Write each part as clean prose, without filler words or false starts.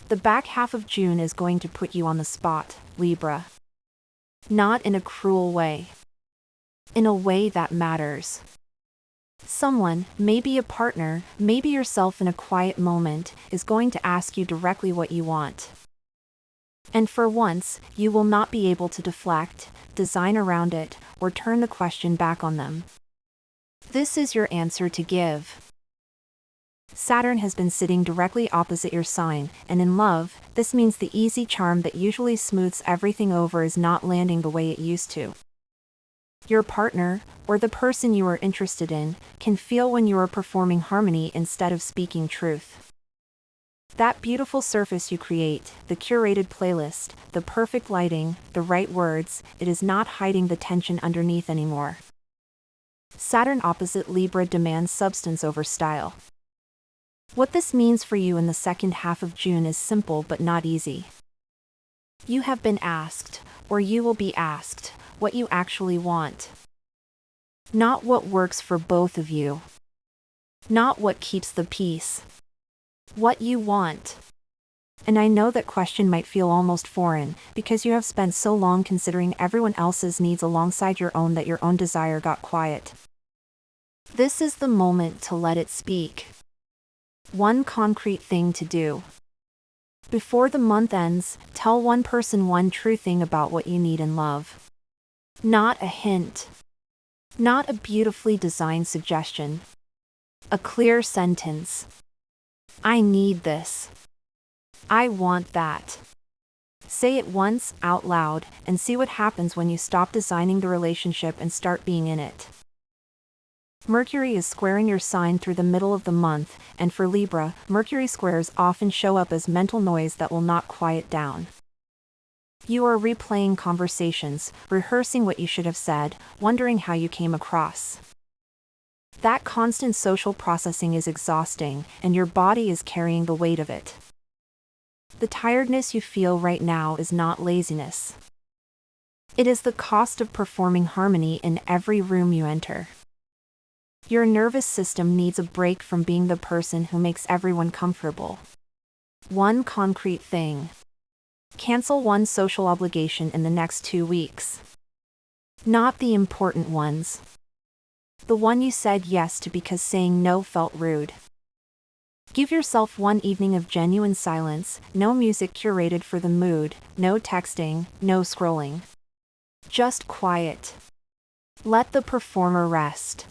The back half of June is going to put you on the spot, Libra. Not in a cruel way. In a way that matters. Someone, maybe a partner, maybe yourself in a quiet moment, is going to ask you directly what you want. And for once, you will not be able to deflect, design around it, or turn the question back on them. This is your answer to give. Saturn has been sitting directly opposite your sign, and in love, this means the easy charm that usually smooths everything over is not landing the way it used to. Your partner, or the person you are interested in, can feel when you are performing harmony instead of speaking truth. That beautiful surface you create, the curated playlist, the perfect lighting, the right words, it is not hiding the tension underneath anymore. Saturn opposite Libra demands substance over style. What this means for you in the second half of June is simple but not easy. You have been asked, or you will be asked, what you actually want. Not what works for both of you. Not what keeps the peace. What you want. And I know that question might feel almost foreign, because you have spent so long considering everyone else's needs alongside your own that your own desire got quiet. This is the moment to let it speak. One concrete thing to do. Before the month ends, tell one person one true thing about what you need in love. Not a hint. Not a beautifully designed suggestion. A clear sentence. I need this. I want that. Say it once, out loud, and see what happens when you stop designing the relationship and start being in it. Mercury is squaring your sign through the middle of the month, and for Libra, Mercury squares often show up as mental noise that will not quiet down. You are replaying conversations, rehearsing what you should have said, wondering how you came across. That constant social processing is exhausting, and your body is carrying the weight of it. The tiredness you feel right now is not laziness. It is the cost of performing harmony in every room you enter. Your nervous system needs a break from being the person who makes everyone comfortable. One concrete thing. Cancel one social obligation in the next 2 weeks. Not the important ones. The one you said yes to because saying no felt rude. Give yourself one evening of genuine silence, no music curated for the mood, no texting, no scrolling. Just quiet. Let the performer rest.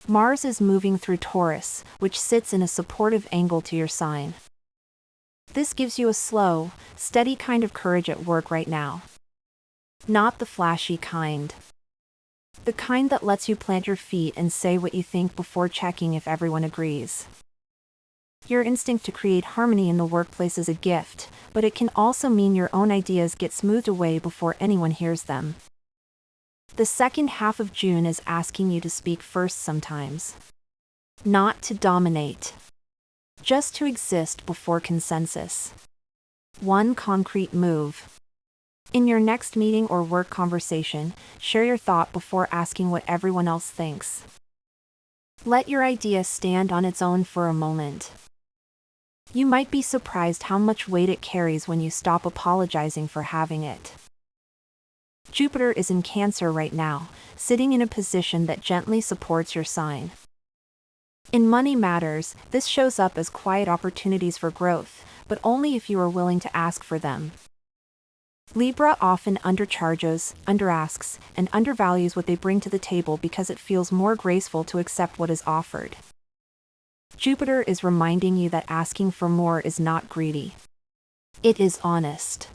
Mars is moving through Taurus, which sits in a supportive angle to your sign. This gives you a slow, steady kind of courage at work right now. Not the flashy kind. The kind that lets you plant your feet and say what you think before checking if everyone agrees. Your instinct to create harmony in the workplace is a gift, but it can also mean your own ideas get smoothed away before anyone hears them. The second half of June is asking you to speak first sometimes. Not to dominate. Just to exist before consensus. One concrete move. In your next meeting or work conversation, share your thought before asking what everyone else thinks. Let your idea stand on its own for a moment. You might be surprised how much weight it carries when you stop apologizing for having it. Jupiter is in Cancer right now, sitting in a position that gently supports your sign. In money matters, this shows up as quiet opportunities for growth, but only if you are willing to ask for them. Libra often undercharges, underasks, and undervalues what they bring to the table because it feels more graceful to accept what is offered. Jupiter is reminding you that asking for more is not greedy. It is honest.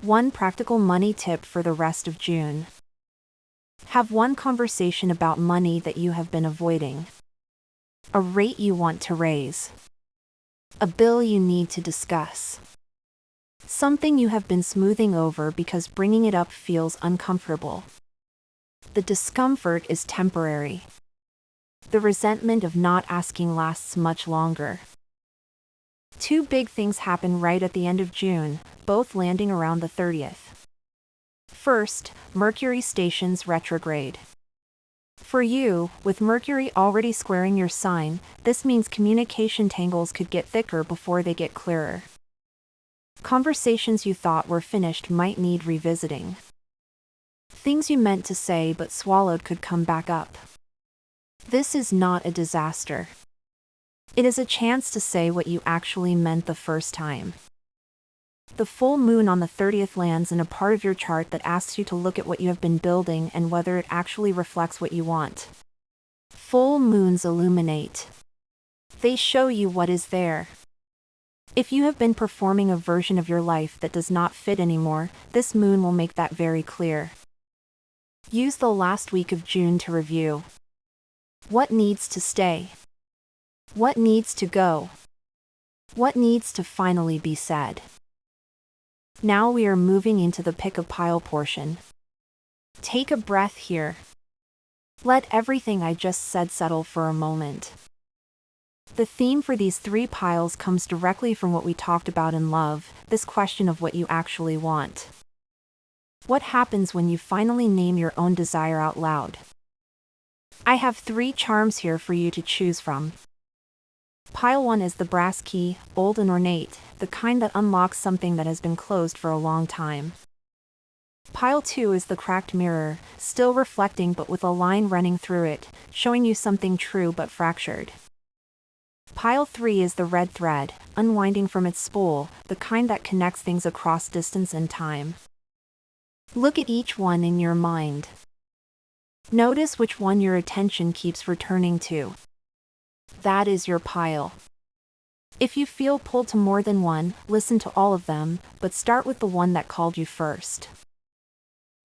One practical money tip for the rest of June. Have one conversation about money that you have been avoiding. A rate you want to raise. A bill you need to discuss. Something you have been smoothing over because bringing it up feels uncomfortable. The discomfort is temporary. The resentment of not asking lasts much longer. 2 big things happen right at the end of June, both landing around the 30th. First, Mercury stations retrograde. For you, with Mercury already squaring your sign, this means communication tangles could get thicker before they get clearer. Conversations you thought were finished might need revisiting. Things you meant to say but swallowed could come back up. This is not a disaster. It is a chance to say what you actually meant the first time. The full moon on the 30th lands in a part of your chart that asks you to look at what you have been building and whether it actually reflects what you want. Full moons illuminate. They show you what is there. If you have been performing a version of your life that does not fit anymore, this moon will make that very clear. Use the last week of June to review. What needs to stay? What needs to go? What needs to finally be said? Now we are moving into the pick a pile portion. Take a breath here. Let everything I just said settle for a moment. The theme for these 3 piles comes directly from what we talked about in love, this question of what you actually want. What happens when you finally name your own desire out loud? I have 3 charms here for you to choose from. Pile 1 is the brass key, old and ornate, the kind that unlocks something that has been closed for a long time. Pile 2 is the cracked mirror, still reflecting but with a line running through it, showing you something true but fractured. Pile 3 is the red thread, unwinding from its spool, the kind that connects things across distance and time. Look at each one in your mind. Notice which one your attention keeps returning to. That is your pile. If you feel pulled to more than one, listen to all of them, but start with the one that called you first.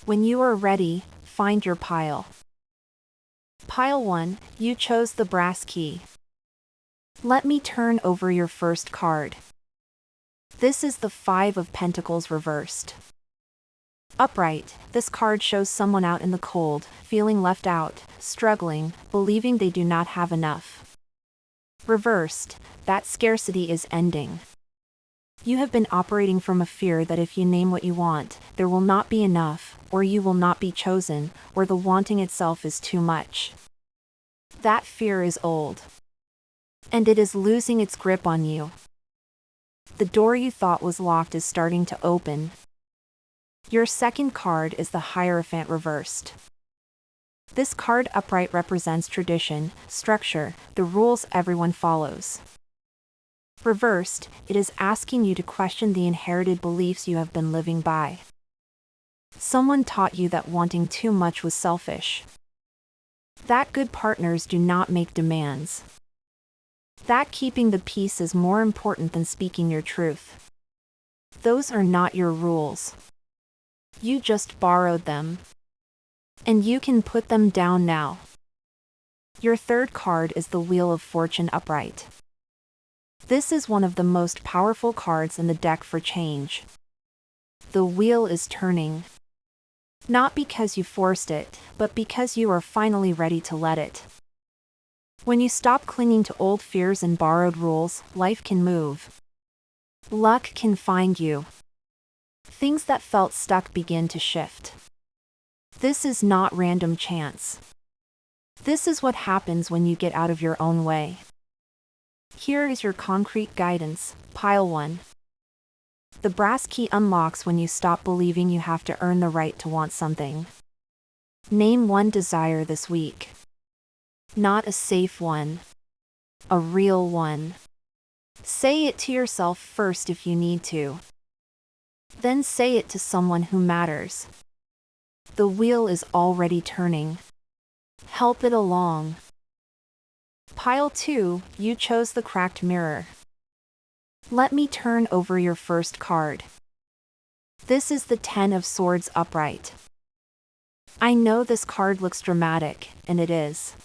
When you are ready, find your pile. Pile 1, you chose the brass key. Let me turn over your first card. This is the 5 of Pentacles reversed. Upright, this card shows someone out in the cold, feeling left out, struggling, believing they do not have enough. Reversed, that scarcity is ending. You have been operating from a fear that if you name what you want, there will not be enough, or you will not be chosen, or the wanting itself is too much. That fear is old. And it is losing its grip on you. The door you thought was locked is starting to open. Your second card is the Hierophant reversed. This card upright represents tradition, structure, the rules everyone follows. Reversed, it is asking you to question the inherited beliefs you have been living by. Someone taught you that wanting too much was selfish. That good partners do not make demands. That keeping the peace is more important than speaking your truth. Those are not your rules. You just borrowed them. And you can put them down now. Your third card is the Wheel of Fortune upright. This is one of the most powerful cards in the deck for change. The wheel is turning. Not because you forced it, but because you are finally ready to let it. When you stop clinging to old fears and borrowed rules, life can move. Luck can find you. Things that felt stuck begin to shift. This is not random chance. This is what happens when you get out of your own way. Here is your concrete guidance, Pile 1. The brass key unlocks when you stop believing you have to earn the right to want something. Name one desire this week. Not a safe one. A real one. Say it to yourself first if you need to. Then say it to someone who matters. The wheel is already turning. Help it along. Pile 2, you chose the cracked mirror. Let me turn over your first card. This is the 10 of Swords upright. I know this card looks dramatic, and it is.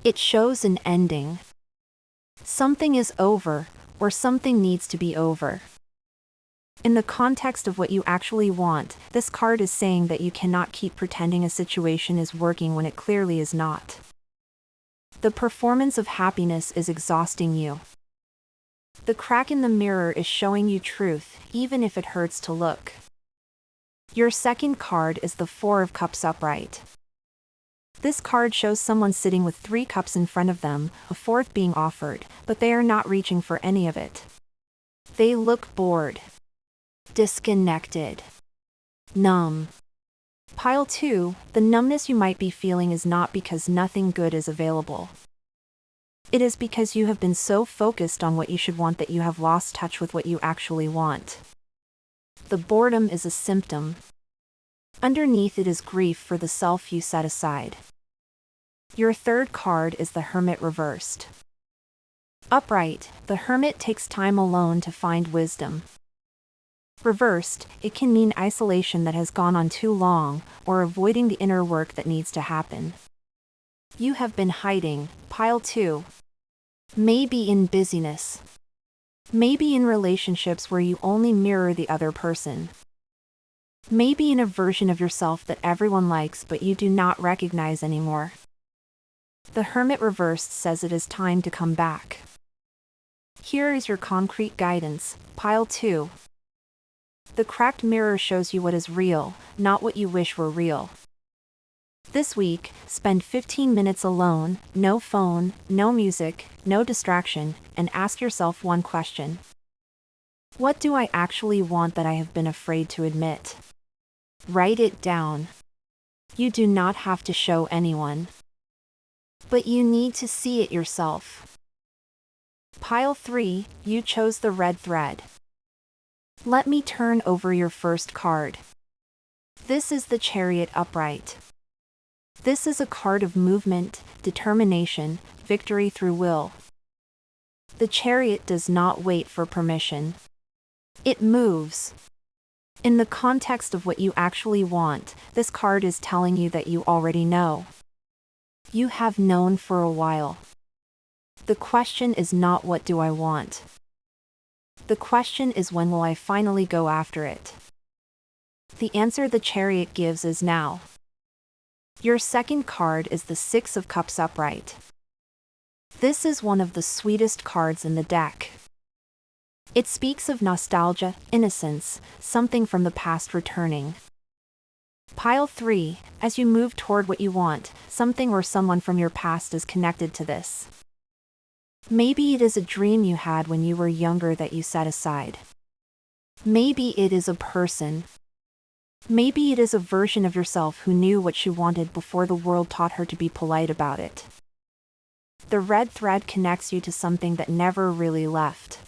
It shows an ending. Something is over, or something needs to be over. In the context of what you actually want, this card is saying that you cannot keep pretending a situation is working when it clearly is not. The performance of happiness is exhausting you. The crack in the mirror is showing you truth, even if it hurts to look. Your second card is the 4 of Cups upright. This card shows someone sitting with 3 cups in front of them, a fourth being offered, but they are not reaching for any of it. They look bored, disconnected, numb. Pile 2, the numbness you might be feeling is not because nothing good is available. It is because you have been so focused on what you should want that you have lost touch with what you actually want. The boredom is a symptom. Underneath it is grief for the self you set aside. Your third card is the Hermit reversed. Upright, the Hermit takes time alone to find wisdom. Reversed, it can mean isolation that has gone on too long, or avoiding the inner work that needs to happen. You have been hiding, pile 2. Maybe in busyness. Maybe in relationships where you only mirror the other person. Maybe in a version of yourself that everyone likes but you do not recognize anymore. The Hermit reversed says it is time to come back. Here is your concrete guidance, pile 2. The cracked mirror shows you what is real, not what you wish were real. This week, spend 15 minutes alone, no phone, no music, no distraction, and ask yourself one question. What do I actually want that I have been afraid to admit? Write it down. You do not have to show anyone. But you need to see it yourself. Pile 3, you chose the red thread. Let me turn over your first card. This is the Chariot upright. This is a card of movement, determination, victory through will. The Chariot does not wait for permission. It moves. In the context of what you actually want, this card is telling you that you already know. You have known for a while. The question is not what do I want? The question is when will I finally go after it? The answer the Chariot gives is now. Your second card is the 6 of Cups upright. This is one of the sweetest cards in the deck. It speaks of nostalgia, innocence, something from the past returning. Pile 3, as you move toward what you want, something or someone from your past is connected to this. Maybe it is a dream you had when you were younger that you set aside. Maybe it is a person. Maybe it is a version of yourself who knew what she wanted before the world taught her to be polite about it. The red thread connects you to something that never really left.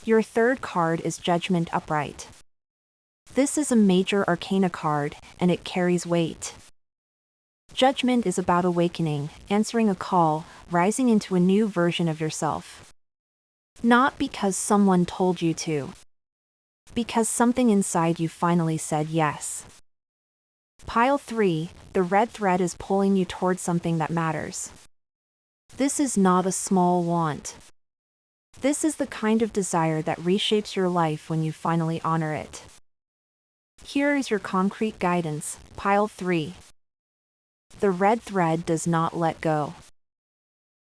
Your third card is Judgment upright. This is a major arcana card, and it carries weight. Judgment is about awakening, answering a call, rising into a new version of yourself. Not because someone told you to. Because something inside you finally said yes. Pile 3, the red thread is pulling you towards something that matters. This is not a small want. This is the kind of desire that reshapes your life when you finally honor it. Here is your concrete guidance, pile 3. The red thread does not let go.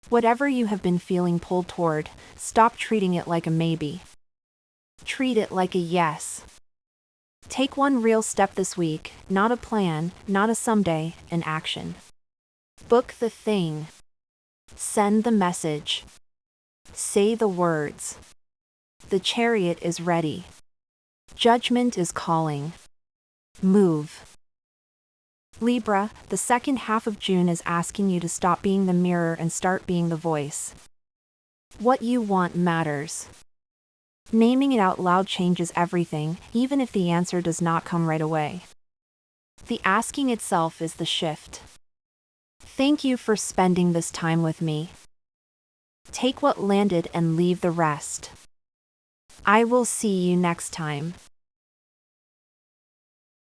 Whatever you have been feeling pulled toward, stop treating it like a maybe. Treat it like a yes. Take one real step this week, not a plan, not a someday, an action. Book the thing. Send the message. Say the words. The Chariot is ready. Judgment is calling. Move. Libra, the second half of June is asking you to stop being the mirror and start being the voice. What you want matters. Naming it out loud changes everything, even if the answer does not come right away. The asking itself is the shift. Thank you for spending this time with me. Take what landed and leave the rest. I will see you next time.